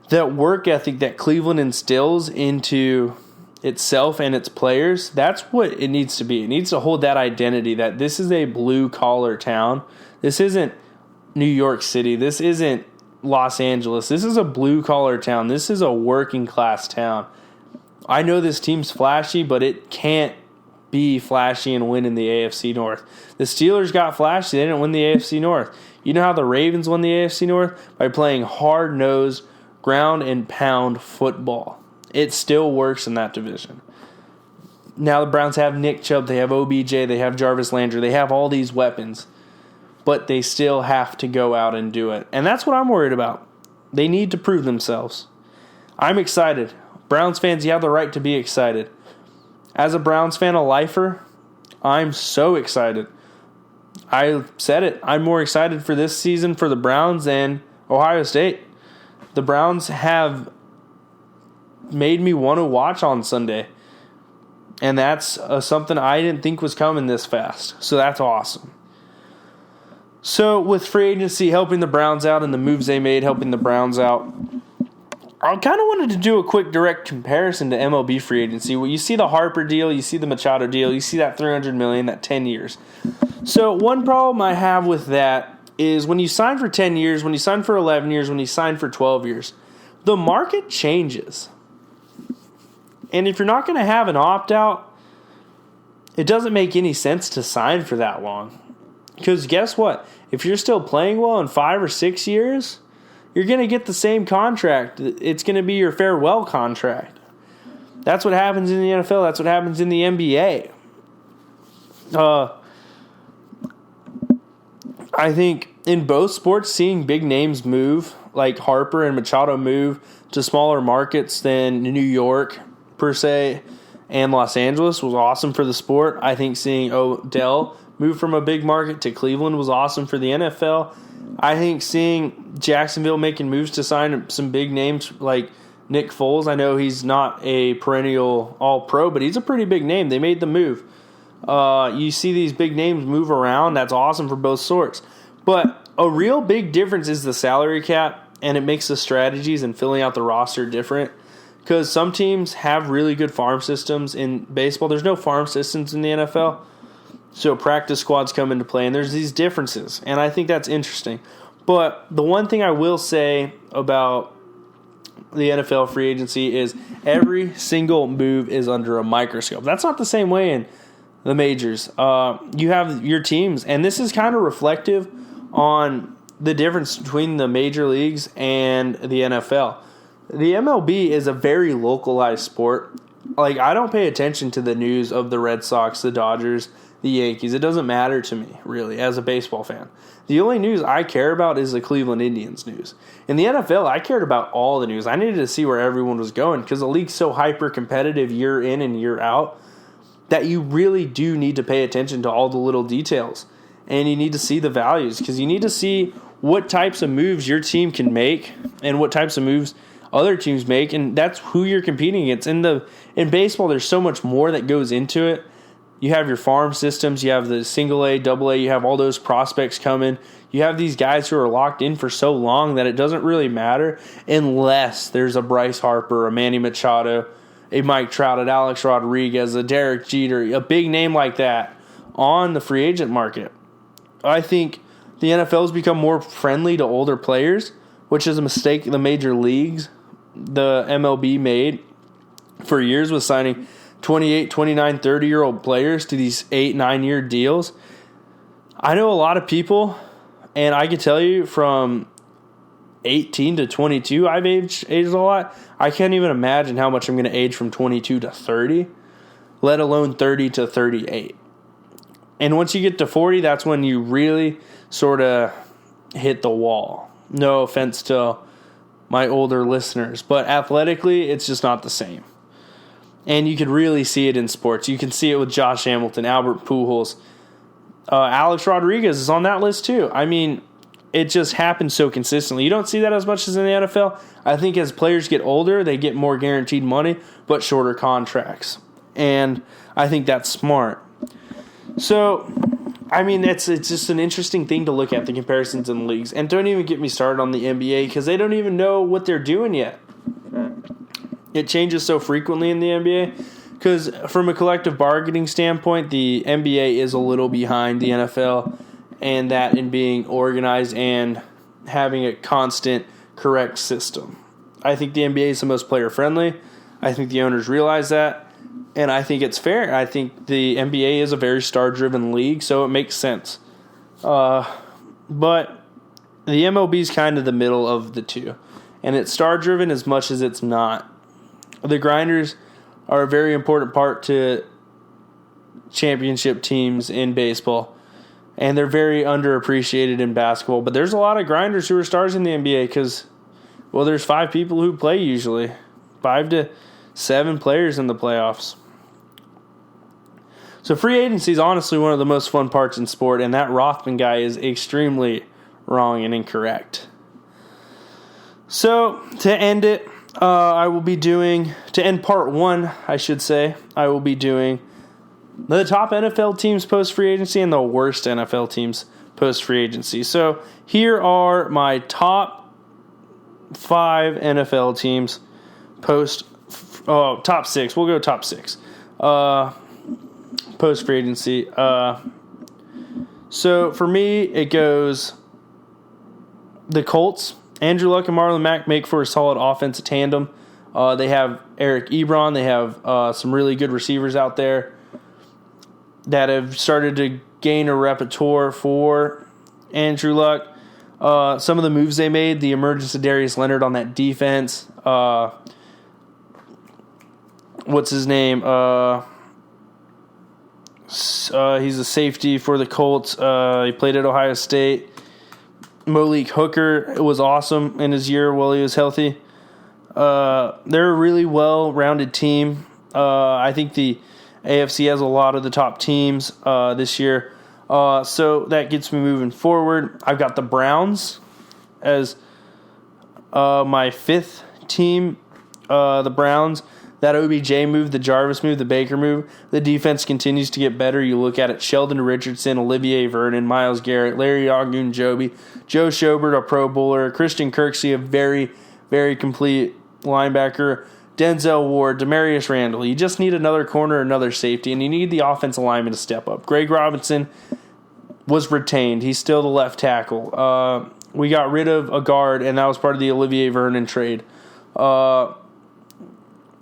that work ethic that Cleveland instills into itself and its players. That's what it needs to be. It needs to hold that identity that this is a blue-collar town. This isn't New York City. This isn't Los Angeles. This is a blue-collar town. This is a working-class town. I know this team's flashy, but it can't be flashy and win in the AFC North. The Steelers got flashy. They didn't win the AFC North. You know how the Ravens won the AFC North? By playing hard-nosed, ground-and-pound football. It still works in that division. Now the Browns have Nick Chubb. They have OBJ. They have Jarvis Landry. They have all these weapons. But they still have to go out and do it. And that's what I'm worried about. They need to prove themselves. I'm excited. Browns fans, you have the right to be excited. As a Browns fan, a lifer, I'm so excited. I said it. I'm more excited for this season for the Browns than Ohio State. The Browns have made me want to watch on Sunday. And that's something I didn't think was coming this fast. So that's awesome. So with free agency helping the Browns out and the moves they made helping the Browns out, I kind of wanted to do a quick direct comparison to MLB free agency. Well, you see the Harper deal, you see the Machado deal, you see that $300 million, that 10 years. So one problem I have with that is when you sign for 10 years, when you sign for 11 years, when you sign for 12 years, the market changes. And if you're not going to have an opt-out, it doesn't make any sense to sign for that long. Because guess what? If you're still playing well in 5 or 6 years, you're going to get the same contract. It's going to be your farewell contract. That's what happens in the NFL. That's what happens in the NBA. I think in both sports, seeing big names move, like Harper and Machado move to smaller markets than New York, per se, and Los Angeles was awesome for the sport. I think seeing Odell move from a big market to Cleveland was awesome for the NFL. I think seeing Jacksonville making moves to sign some big names like Nick Foles. I know he's not a perennial All-Pro, but he's a pretty big name. They made the move. You see these big names move around. That's awesome for both sorts. But a real big difference is the salary cap, and it makes the strategies and filling out the roster different. Because some teams have really good farm systems in baseball. There's no farm systems in the NFL. So practice squads come into play, and there's these differences. And I think that's interesting. But the one thing I will say about the NFL free agency is every single move is under a microscope. That's not the same way in the majors. You have your teams, and this is kind of reflective on the difference between the major leagues and the NFL. The MLB is a very localized sport. Like, I don't pay attention to the news of the Red Sox, the Dodgers, the Yankees. It doesn't matter to me, really, as a baseball fan. The only news I care about is the Cleveland Indians news. In the NFL, I cared about all the news. I needed to see where everyone was going because the league's so hyper-competitive year in and year out that you really do need to pay attention to all the little details. And you need to see the values because you need to see what types of moves your team can make and what types of moves other teams make, and that's who you're competing against. In baseball, there's so much more that goes into it. You have your farm systems, you have the single A, double A, you have all those prospects coming. You have these guys who are locked in for so long that it doesn't really matter unless there's a Bryce Harper, a Manny Machado, a Mike Trout, an Alex Rodriguez, a Derek Jeter, a big name like that on the free agent market. I think the NFL has become more friendly to older players, which is a mistake the major leagues, the MLB, made for years with signing 28, 29, 30-year-old players to these 8-9-year deals. I know a lot of people, and I can tell you from 18 to 22, I've aged a lot. I can't even imagine how much I'm going to age from 22 to 30, let alone 30 to 38. And once you get to 40, that's when you really sort of hit the wall. No offense to my older listeners, but athletically, it's just not the same. And you can really see it in sports. You can see it with Josh Hamilton, Albert Pujols. Alex Rodriguez is on that list too. I mean, it just happens so consistently. You don't see that as much as in the NFL. I think as players get older, they get more guaranteed money, but shorter contracts. And I think that's smart. So, I mean, it's just an interesting thing to look at, the comparisons in the leagues. And don't even get me started on the NBA because they don't even know what they're doing yet. It changes so frequently in the NBA because from a collective bargaining standpoint, the NBA is a little behind the NFL and that in being organized and having a constant, correct system. I think the NBA is the most player-friendly. I think the owners realize that. And I think it's fair. I think the NBA is a very star-driven league, so it makes sense. But the MLB is kind of the middle of the two. And it's star-driven as much as it's not. The grinders are a very important part to championship teams in baseball. And they're very underappreciated in basketball. But there's a lot of grinders who are stars in the NBA because, well, there's 5 people who play usually. 5 to 7 players in the playoffs. So free agency is honestly one of the most fun parts in sport, and that Rothman guy is extremely wrong and incorrect. So to end it, to end part 1, I should say, I will be doing the top NFL teams post-free agency and the worst NFL teams post-free agency. So here are my top 5 NFL teams top 6. We'll go top 6. Post-free agency. So for me, it goes the Colts. Andrew Luck and Marlon Mack make for a solid offensive tandem. They have Eric Ebron. They have some really good receivers out there that have started to gain a repertoire for Andrew Luck. Some of the moves they made, the emergence of Darius Leonard on that defense. What's his name? He's a safety for the Colts. He played at Ohio State. Malik Hooker was awesome in his year while he was healthy. They're a really well-rounded team. I think the AFC has a lot of the top teams this year. So that gets me moving forward. I've got the Browns as my 5th team The Browns, that OBJ move, the Jarvis move, the Baker move, the defense continues to get better. You look at it, Sheldon Richardson, Olivier Vernon, Myles Garrett, Larry Ogunjobi, Joe Schobert, a Pro Bowler, Christian Kirksey, a very, very complete linebacker, Denzel Ward, Demarius Randall. You just need another corner, another safety, and you need the offensive lineman to step up. Greg Robinson was retained. He's still the left tackle. We got rid of a guard, and that was part of the Olivier Vernon trade.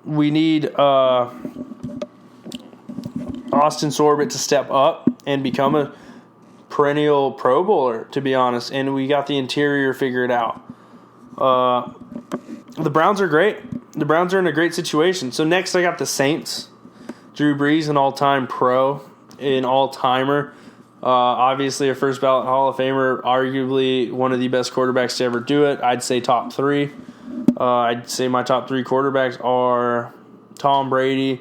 We need Austin Sorbet to step up and become a perennial Pro Bowler, to be honest, and we got the interior figured out. The Browns are great. The Browns are in a great situation. So next I got the Saints. Drew Brees, an all-time pro, an all-timer. Obviously a first ballot Hall of Famer, arguably one of the best quarterbacks to ever do it. I'd say top 3. I'd say my top 3 quarterbacks are Tom Brady,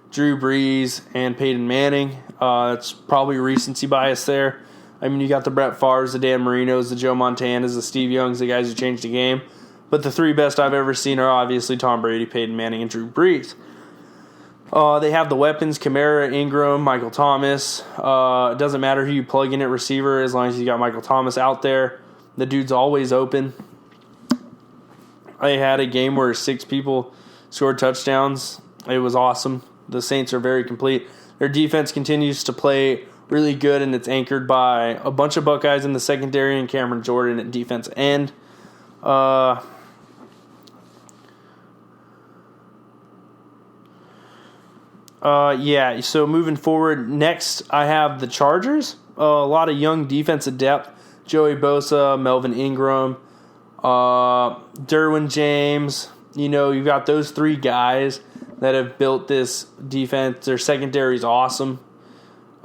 Drew Brees, and Peyton Manning. It's probably recency bias there. I mean, you got the Brett Favres, the Dan Marinos, the Joe Montanas, the Steve Youngs, the guys who changed the game. But the 3 best I've ever seen are obviously Tom Brady, Peyton Manning, and Drew Brees. They have the weapons, Kamara, Ingram, Michael Thomas. It doesn't matter who you plug in at receiver as long as you got Michael Thomas out there. The dude's always open. I had a game where 6 people scored touchdowns. It was awesome. The Saints are very complete. Their defense continues to play really good, and it's anchored by a bunch of Buckeyes in the secondary and Cameron Jordan at defense end. So moving forward, next I have the Chargers. A lot of young defensive depth. Joey Bosa, Melvin Ingram, Derwin James. You've got those 3 guys that have built this defense. Their secondary is awesome.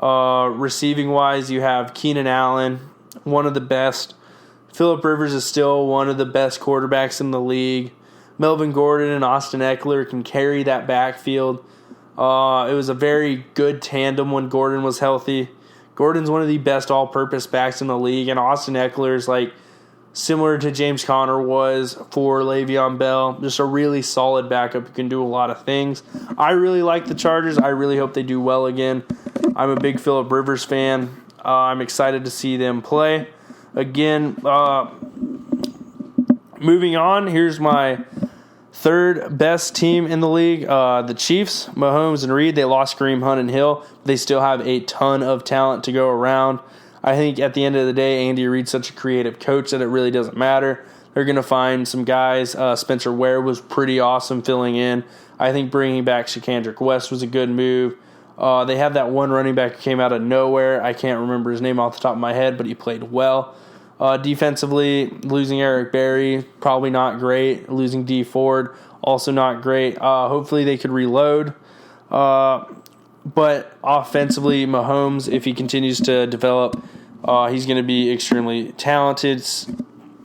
Receiving-wise, you have Keenan Allen, one of the best. Phillip Rivers is still one of the best quarterbacks in the league. Melvin Gordon and Austin Eckler can carry that backfield. It was a very good tandem when Gordon was healthy. Gordon's one of the best all-purpose backs in the league, and Austin Eckler is similar to James Conner was for Le'Veon Bell. Just a really solid backup who can do a lot of things. I really like the Chargers. I really hope they do well again. I'm a big Phillip Rivers fan. I'm excited to see them play again. Moving on, here's my 3rd best team in the league, the Chiefs. Mahomes and Reed, they lost Kareem Hunt and Hill. They still have a ton of talent to go around. I think at the end of the day, Andy Reid's such a creative coach that it really doesn't matter. They're going to find some guys. Spencer Ware was pretty awesome filling in. I think bringing back Shakandrick West was a good move. They have that one running back who came out of nowhere. I can't remember his name off the top of my head, but he played well. Defensively, losing Eric Berry, probably not great. Losing Dee Ford, also not great. Hopefully they could reload. But offensively, Mahomes, if he continues to develop, he's going to be extremely talented.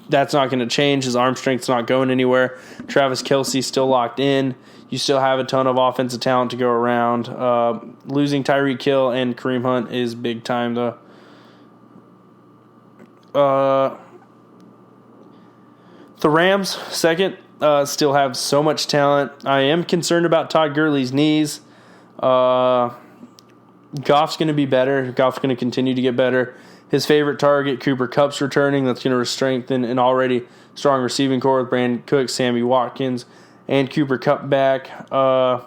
That's not going to change. His arm strength's not going anywhere. Travis Kelce's still locked in. You still have a ton of offensive talent to go around. Losing Tyreek Hill and Kareem Hunt is big time, though. The Rams, second, still have so much talent. I am concerned about Todd Gurley's knees. Goff's going to be better. Goff's going to continue to get better. His favorite target, Cooper Kupp's returning. That's going to strengthen an already strong receiving core with Brandon Cooks, Sammy Watkins, and Cooper Kupp back. The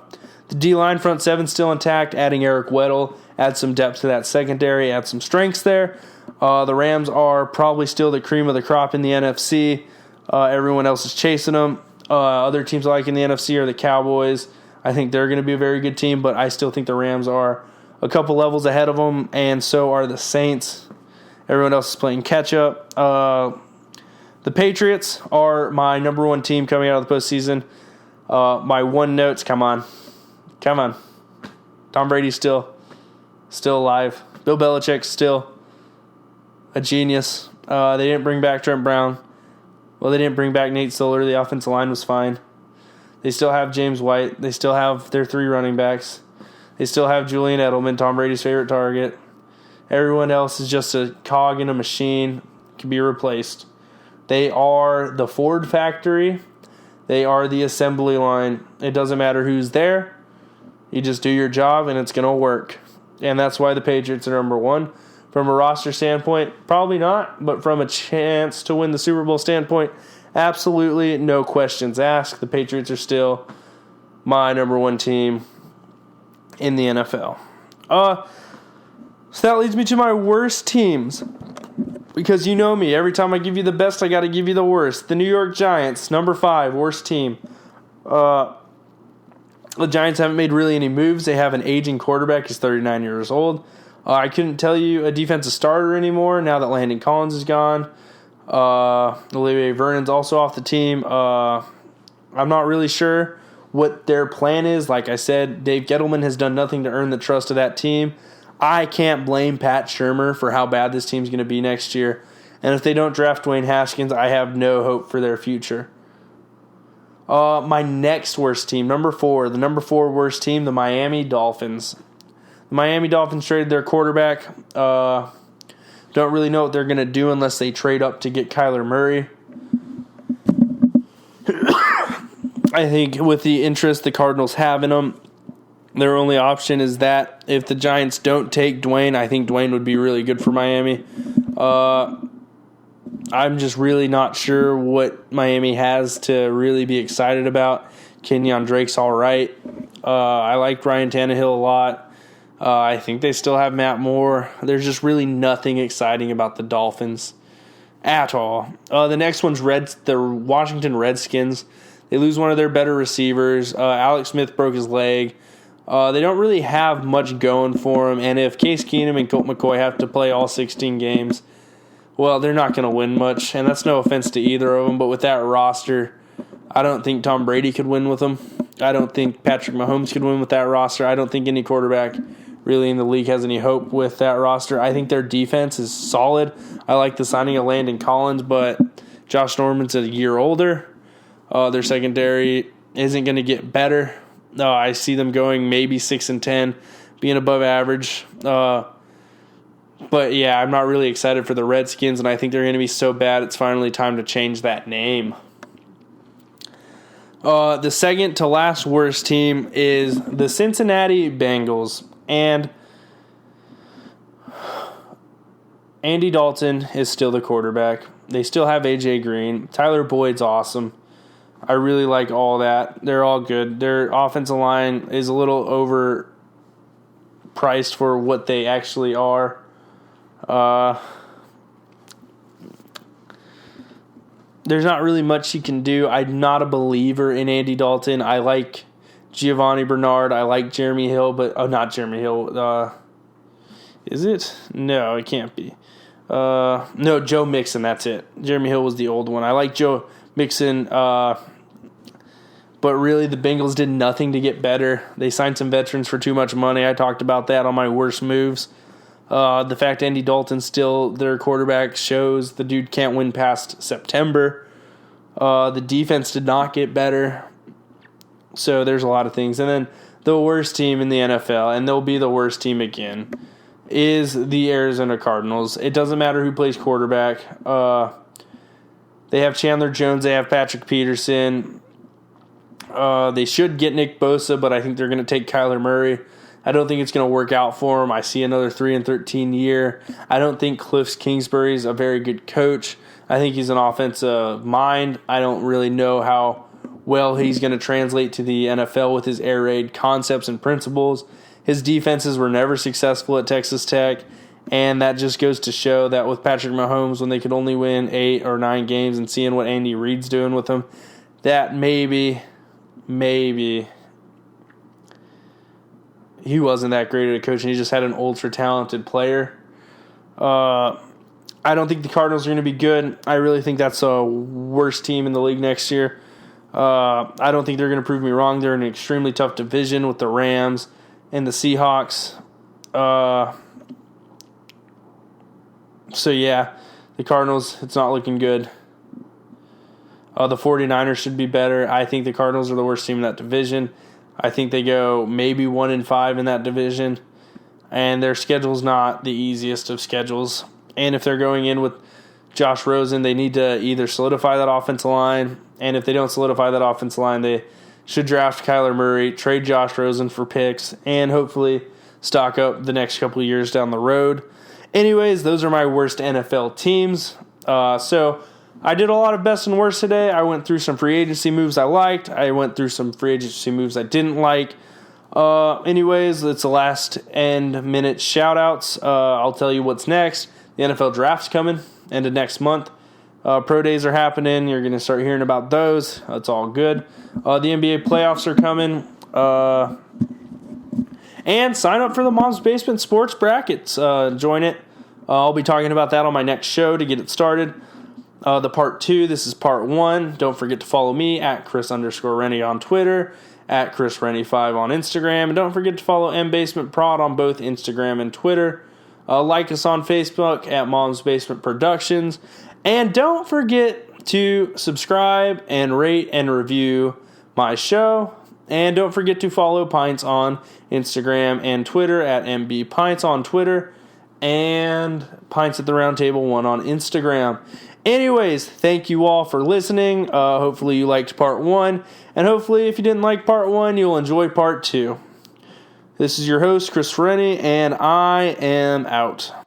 D-line front 7 still intact. Adding Eric Weddle adds some depth to that secondary, adds some strengths there. The Rams are probably still the cream of the crop in the NFC. Everyone else is chasing them. Other teams I like in the NFC are the Cowboys. I think they're going to be a very good team, but I still think the Rams are a couple levels ahead of them, and so are the Saints. Everyone else is playing catch-up. The Patriots are my number 1 team coming out of the postseason. My one notes, come on. Tom Brady's still alive. Bill Belichick's still a genius. They didn't bring back Trent Brown. Well, they didn't bring back Nate Solder. The offensive line was fine. They still have James White. They still have their 3 running backs. They still have Julian Edelman, Tom Brady's favorite target. Everyone else is just a cog in a machine, can be replaced. They are the Ford factory They are the assembly line. It doesn't matter who's there. You just do your job, and it's going to work. And that's why the Patriots are number one. From a roster standpoint, probably not. But from a chance to win the Super Bowl standpoint, absolutely no questions asked. The Patriots are still my number one team in the NFL. So that leads me to my worst teams. Because you know me, every time I give you the best, I got to give you the worst. The New York Giants, number 5, worst team. The Giants haven't made really any moves. They have an aging quarterback. He's 39 years old. I couldn't tell you a defensive starter anymore now that Landon Collins is gone. Olivier Vernon's also off the team. I'm not really sure what their plan is. Like I said, Dave Gettleman has done nothing to earn the trust of that team. I can't blame Pat Shurmur for how bad this team's going to be next year. And if they don't draft Dwayne Haskins, I have no hope for their future. My next worst team, number 4, the number 4 worst team, the Miami Dolphins. The Miami Dolphins traded their quarterback. Don't really know what they're going to do unless they trade up to get Kyler Murray. I think with the interest the Cardinals have in them, their only option is that if the Giants don't take Dwayne, I think Dwayne would be really good for Miami. I'm just really not sure what Miami has to really be excited about. Kenyon Drake's all right. I like Ryan Tannehill a lot. I think they still have Matt Moore. There's just really nothing exciting about the Dolphins at all. The next one's the Washington Redskins. They lose one of their better receivers. Alex Smith broke his leg. They don't really have much going for them, and if Case Keenum and Colt McCoy have to play all 16 games, well, they're not going to win much, and that's no offense to either of them, but with that roster, I don't think Tom Brady could win with them. I don't think Patrick Mahomes could win with that roster. I don't think any quarterback really in the league has any hope with that roster. I think their defense is solid. I like the signing of Landon Collins, but Josh Norman's a year older. Their secondary isn't going to get better. I see them going maybe 6-10, being above average. But yeah, I'm not really excited for the Redskins, and I think they're going to be so bad it's finally time to change that name. The second to last worst team is the Cincinnati Bengals, and Andy Dalton is still the quarterback. They still have A.J. Green. Tyler Boyd's awesome. I really like all that. They're all good. Their offensive line is a little overpriced for what they actually are. There's not really much you can do. I'm not a believer in Andy Dalton. I like Giovanni Bernard. I like Jeremy Hill, but not Jeremy Hill. Is it? No, it can't be. No, Joe Mixon. That's it. Jeremy Hill was the old one. I like Joe Mixon. But really, the Bengals did nothing to get better. They signed some veterans for too much money. I talked about that on my worst moves. The fact Andy Dalton's still their quarterback shows the dude can't win past September. The defense did not get better. So there's a lot of things. And then the worst team in the NFL, and they'll be the worst team again, is the Arizona Cardinals. It doesn't matter who plays quarterback. They have Chandler Jones. They have Patrick Peterson. They should get Nick Bosa, but I think they're going to take Kyler Murray. I don't think it's going to work out for him. I see another 3-13 year. I don't think Cliff Kingsbury's a very good coach. I think he's an offensive mind. I don't really know how well he's going to translate to the NFL with his air raid concepts and principles. His defenses were never successful at Texas Tech, and that just goes to show that with Patrick Mahomes, when they could only win 8 or 9 games, and seeing what Andy Reid's doing with them, that maybe he wasn't that great at a coach, and he just had an ultra-talented player. I don't think the Cardinals are going to be good. I really think that's a worst team in the league next year. I don't think they're going to prove me wrong. They're in an extremely tough division with the Rams and the Seahawks. So, yeah, the Cardinals, it's not looking good. The 49ers should be better. I think the Cardinals are the worst team in that division. I think they go maybe 1-5 in that division. And their schedule's not the easiest of schedules. And if they're going in with Josh Rosen. They need to either solidify that offensive line, and if they don't solidify that offensive line, they should draft Kyler Murray, trade Josh Rosen for picks, and hopefully stock up the next couple of years down the road. Anyways, those are my worst NFL teams. So I did a lot of best and worst today. I went through some free agency moves I liked. I went through some free agency moves I didn't like. Anyways, it's the last end minute shout-outs. I'll tell you what's next. The NFL draft's coming end of next month. Pro days are happening. You're going to start hearing about those. That's all good. The NBA playoffs are coming. And sign up for the Mom's Basement Sports Brackets. Join it. I'll be talking about that on my next show to get it started. The part 2, this is part 1. Don't forget to follow me at Chris_Renne on Twitter, at ChrisRenne5 on Instagram, and don't forget to follow MBasementProd on both Instagram and Twitter. Like us on Facebook at Mom's Basement Productions. And don't forget to subscribe and rate and review my show. And don't forget to follow Pints on Instagram and Twitter at MBPints on Twitter and Pints at the Round Table 1 on Instagram. Anyways, thank you all for listening. Hopefully you liked part 1. And hopefully if you didn't like part 1, you'll enjoy part 2. This is your host, Chris Renne, and I am out.